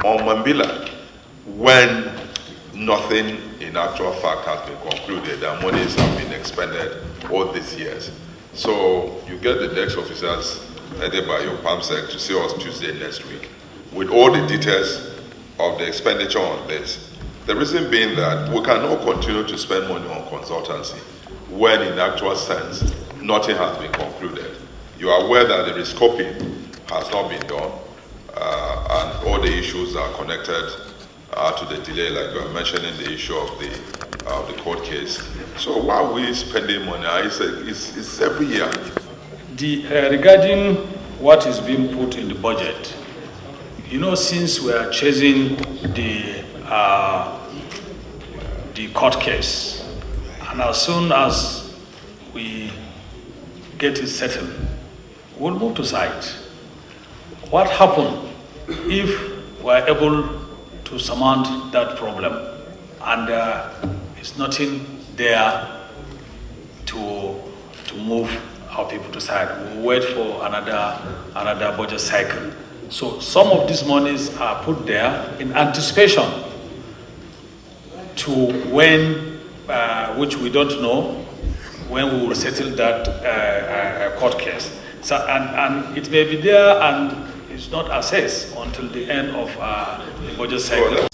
On Mambilla, when nothing in actual fact has been concluded and monies have been expended all these years. So you get the DEX officers headed by your PAMSEC to see us Tuesday next week with all the details of the expenditure on this. The reason being that we cannot continue to spend money on consultancy when in actual sense nothing has been concluded. You are aware that the rescoping has not been done and all the issues are connected to the delay, like you are mentioning the issue of the court case. So why are we spending money? It's every year. Regarding what is being put in the budget, you know, since we are chasing the court case, and as soon as we get it settled, we'll move to site. What happened if we're able to surmount that problem and there's nothing there to move our people to site? We'll wait for another budget cycle. So some of these monies are put there in anticipation to when, which we don't know, when we will settle that court case. So, and it may be there and it's not assessed until the end of the budget cycle.